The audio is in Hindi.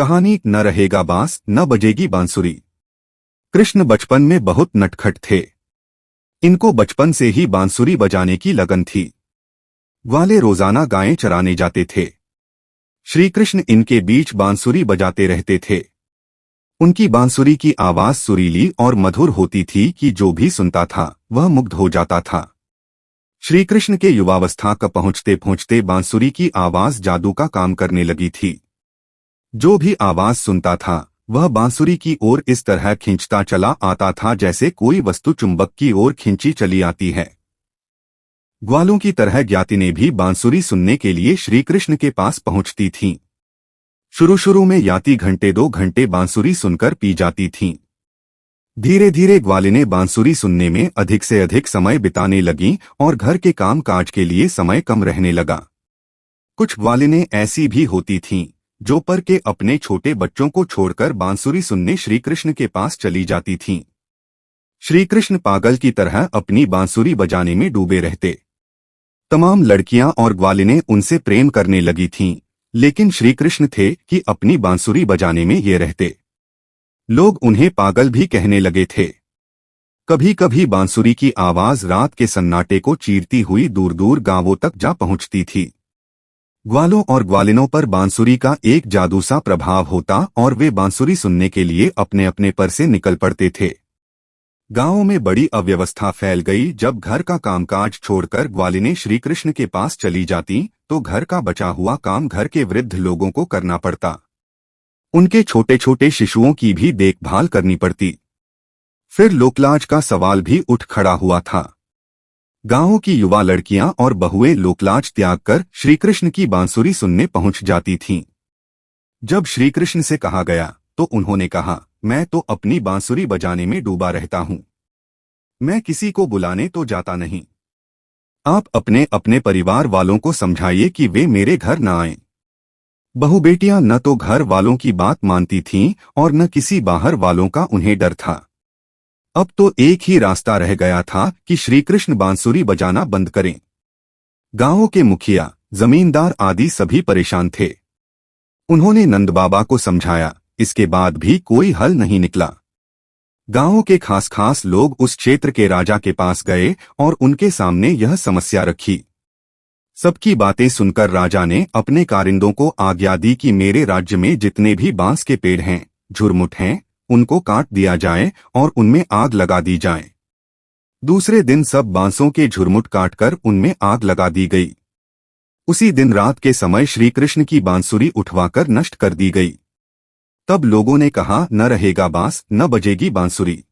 कहानी न रहेगा बांस न बजेगी बांसुरी। कृष्ण बचपन में बहुत नटखट थे। इनको बचपन से ही बांसुरी बजाने की लगन थी। ग्वाले रोजाना गायें चराने जाते थे। श्री कृष्ण इनके बीच बांसुरी बजाते रहते थे। उनकी बांसुरी की आवाज सुरीली और मधुर होती थी कि जो भी सुनता था वह मुग्ध हो जाता था। श्री कृष्ण के युवावस्था का पहुंचते पहुंचते बांसुरी की आवाज जादू का काम करने लगी थी। जो भी आवाज सुनता था वह बांसुरी की ओर इस तरह खींचता चला आता था जैसे कोई वस्तु चुंबक की ओर खींची चली आती है। ग्वालों की तरह ज्ञातिनें भी बांसुरी सुनने के लिए श्री कृष्ण के पास पहुंचती थीं। शुरू में याति घंटे 2 घंटे बांसुरी सुनकर पी जाती थीं। धीरे धीरे ग्वालिनें बांसुरी सुनने में अधिक से अधिक समय बिताने लगीं और घर के काम काज के लिए समय कम रहने लगा। कुछ ग्वालिनें ऐसी भी होती थीं जो पर के अपने छोटे बच्चों को छोड़कर बांसुरी सुनने श्री कृष्ण के पास चली जाती थीं। श्री कृष्ण पागल की तरह अपनी बांसुरी बजाने में डूबे रहते। तमाम लड़कियां और ग्वालिनें उनसे प्रेम करने लगी थीं, लेकिन श्री कृष्ण थे कि अपनी बांसुरी बजाने में ये रहते। लोग उन्हें पागल भी कहने लगे थे। कभी कभी बांसुरी की आवाज रात के सन्नाटे को चीरती हुई दूर दूर गांवों तक जा पहुंचती थी। ग्वालों और ग्वालिनों पर बांसुरी का एक जादू सा प्रभाव होता और वे बांसुरी सुनने के लिए अपने अपने पर से निकल पड़ते थे। गांवों में बड़ी अव्यवस्था फैल गई। जब घर का कामकाज छोड़कर ग्वालिनें श्री कृष्ण के पास चली जाती तो घर का बचा हुआ काम घर के वृद्ध लोगों को करना पड़ता। उनके छोटे छोटे शिशुओं की भी देखभाल करनी पड़ती। फिर लोकलाज का सवाल भी उठ खड़ा हुआ था। गांवों की युवा लड़कियां और बहुएं लोकलाज त्याग कर श्री कृष्ण की बांसुरी सुनने पहुंच जाती थीं। जब श्री कृष्ण से कहा गया तो उन्होंने कहा, मैं तो अपनी बांसुरी बजाने में डूबा रहता हूं। मैं किसी को बुलाने तो जाता नहीं। आप अपने अपने परिवार वालों को समझाइए कि वे मेरे घर न आएं। बहू बेटियां न तो घर वालों की बात मानती थीं और न किसी बाहर वालों का उन्हें डर था। अब तो एक ही रास्ता रह गया था कि श्री कृष्ण बांसुरी बजाना बंद करें। गांवों के मुखिया, जमींदार आदि सभी परेशान थे। उन्होंने नंद बाबा को समझाया, इसके बाद भी कोई हल नहीं निकला। गांवों के खास लोग उस क्षेत्र के राजा के पास गए और उनके सामने यह समस्या रखी। सबकी बातें सुनकर राजा ने अपने कारिंदों को आज्ञा दी कि मेरे राज्य में जितने भी बांस के पेड़ हैं, झुरमुट हैं, उनको काट दिया जाए और उनमें आग लगा दी जाए। दूसरे दिन सब बांसों के झुरमुट काटकर उनमें आग लगा दी गई। उसी दिन रात के समय श्री कृष्ण की बांसुरी उठवाकर नष्ट कर दी गई। तब लोगों ने कहा, न रहेगा बांस न बजेगी बांसुरी।